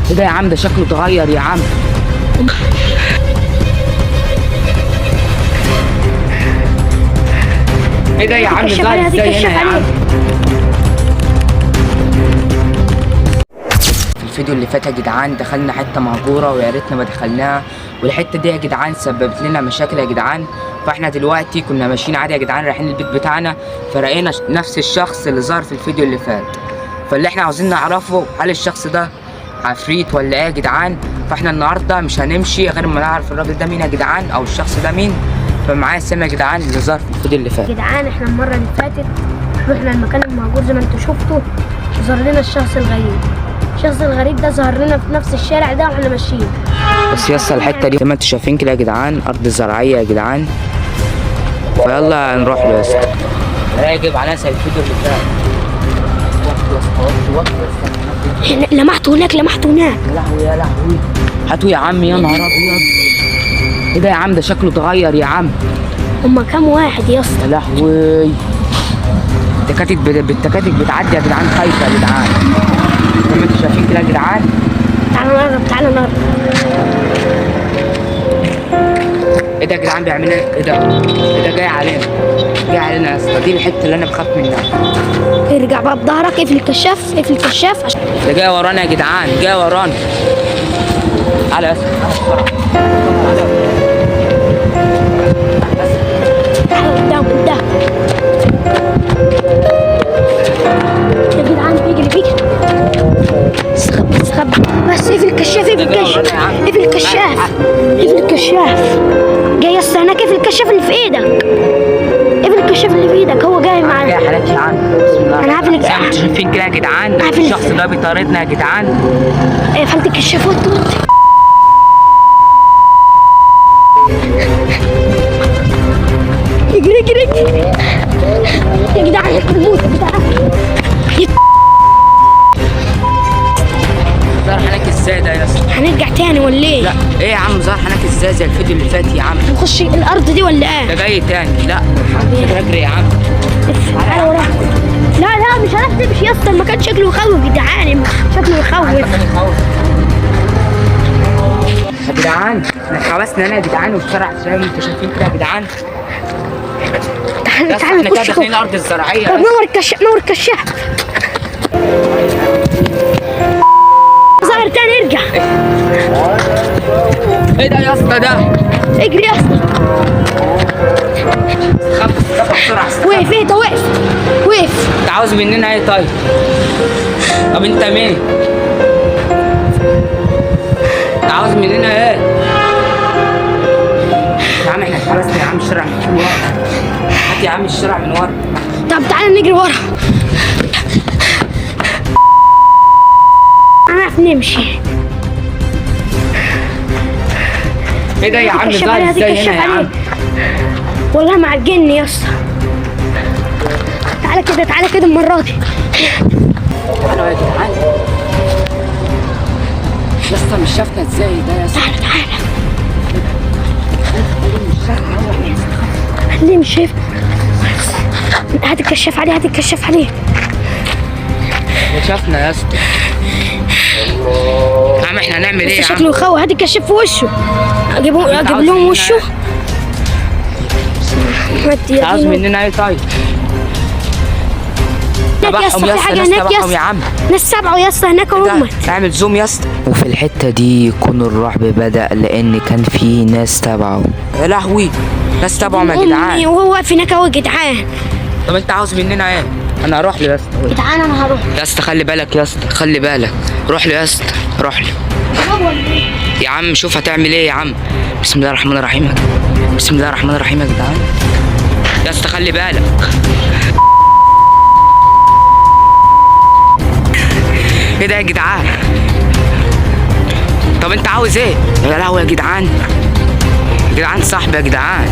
ايه ده يا عم؟ ده شكله اتغير يا عم. ايه ده يا عم؟ ظهر ازاي هنا يا عم؟ في الفيديو اللي فات يا جدعان دخلنا حته مهجوره ويا ريتنا ما دخلناها، والحته دي يا جدعان سببت لنا مشاكل يا جدعان. فاحنا دلوقتي كنا ماشيين عادي يا جدعان رايحين البيت بتاعنا، فرأينا نفس الشخص اللي ظهر في الفيديو اللي فات. فاللي احنا عاوزين نعرفه هل الشخص ده عفريت ولا ايه يا جدعان؟ فاحنا النهارده مش هنمشي غير ما نعرف الراجل ده مين يا جدعان او الشخص ده مين. فمعايا سامي يا جدعان اللي ظهر في الفيديو اللي فات. يا جدعان احنا المره اللي فاتت رحنا المكان المهجور زي ما انتوا شفتوا، ظهر لنا الشخص الغريب. الشخص الغريب ده ظهر لنا في نفس الشارع ده واحنا ماشيين. بس يسا الحته دي زي ما انتوا شايفين كده يا جدعان ارض زراعيه يا جدعان، فيلا نروح له يا اسطى. راجب على ناس الفيديو اللي فات. لمحته هناك، لمحته هناك. يا لهوي يا لهوي، هاتوا يا عم. يا نهار ابيض، ايه ده يا عم؟ ده شكله اتغير يا عم. هما كام واحد يا اسطى؟ يا لهوي، التكاتك بتعدي يا جدعان، خايفه يا جدعان زي ما انتوا شايفين كده يا جدعان. تعالى نقرب، تعالى نقرب. ايه ده يا جدعان بيعمل ايه؟ ايه ده؟ ايه ده؟ جاي علينا، جاي علينا يا اسطى. دي الحته اللي انا بخاف منها. ارجع بقى بظهرك، اقفل الكشاف، اقفل الكشاف عشان ده جاي ورانا يا جدعان، جاي ورانا. تعالى يا اسطى، تعالى قدام قدام. يا جدعان بيجري بيجري. استخبى استخبى بس. اقفل الكشاف، اقفل الكشاف، اقفل الكشاف، اقفل الكشاف. جاي يا اسطى هناك، اقفل الكشاف اللي في ايدك، اقفل الكشاف اللي في ايدك. هو جاي معانا. يا حالات يا عم، بسم الله. انا هقفل زي ما انتوا شايفين كده يا جدعان الشخص ده بيطاردنا يا جدعان. قفلت الكشاف وطي. اجري اجري اجري يا جدعان، هنموت يا جدعان. ظهر هناك ازاي ده يا اسطى؟ هنرجع تاني ولا ايه؟ لا ايه يا عم، ظهر هناك ازاي زي الفيديو اللي فات يا عم؟ نخش الارض دي ولا ايه؟ ده جاي تاني. لا اجري يا عم. تعالى وراك. لا لا مش هنمشي يا اسطى، المكان شكله يخوف يا جدعان، شكله يخوف. يا جدعان احنا اتحبسنا هنا يا جدعان، والشارع زي ما انتوا شايفين كده يا جدعان. تعالى احنا تعالى كده نخش داخلين الارض الزراعيه. طب نور الكشاف، نور الكشاف. ظهر تاني، ارجع. ايه ده يا اسطى؟ ده اجري يا اسطى. خف بسرعه. وقف، ايه ده؟ وقف وقف. انت عاوز مننا ايه طيب؟ طب انت مين؟ انت عاوز مننا ايه؟ يا عم احنا اتحبسنا يا عم، الشارع من ورا. هات يا عم الشارع من ورا. طب تعالى نجري ورا. هنعرف نمشي. ايه ده يا عم؟ هتكشف ظهر عليه، ازاي هتكشف هنا يا عم؟ عليه. والله معجني يا اسطى. تعالى كده، تعالى كده المرة دي. تعالوا يا جدعان. يا اسطى مش شافنا ازاي ده يا اسطى؟ تعالى تعالى. ليه مش شايف؟ هات الكشاف عليه، هات الكشاف عليه. ده شافنا يا اسطى. يا عم احنا هنعمل ايه يا عم؟ شكله يخوف. هات الكشاف في وشه. اجيب لهم وشه. انت عاوز مننا ايه طيب؟ هناك يا اسطى، في حاجه هناك يا عم. ناس سبعه يا اسطى هناك هم. اعمل زوم يا اسطى. وفي الحته دي يكون الرعب بدأ لان كان في ناس تبعه. يا لهوي، ناس تبعه يا جدعان. وهو واقف هناك اهو يا جدعان. طب انت عاوز مننا ايه؟ انا هروح له يا اسطى. جدعان انا هروح يا اسطى خلي بالك يا اسطى، خلي بالك. روح له يا اسطى، روح له يا عم. شوف هتعمل ايه يا عم. بسم الله الرحمن الرحيم، بسم الله الرحمن الرحيم يا جدعان. يا اسطى خلي بالك. ايه ده يا جدعان؟ طب انت عاوز ايه؟ يا لهوي يا جدعان، يا جدعان صاحبي يا جدعان.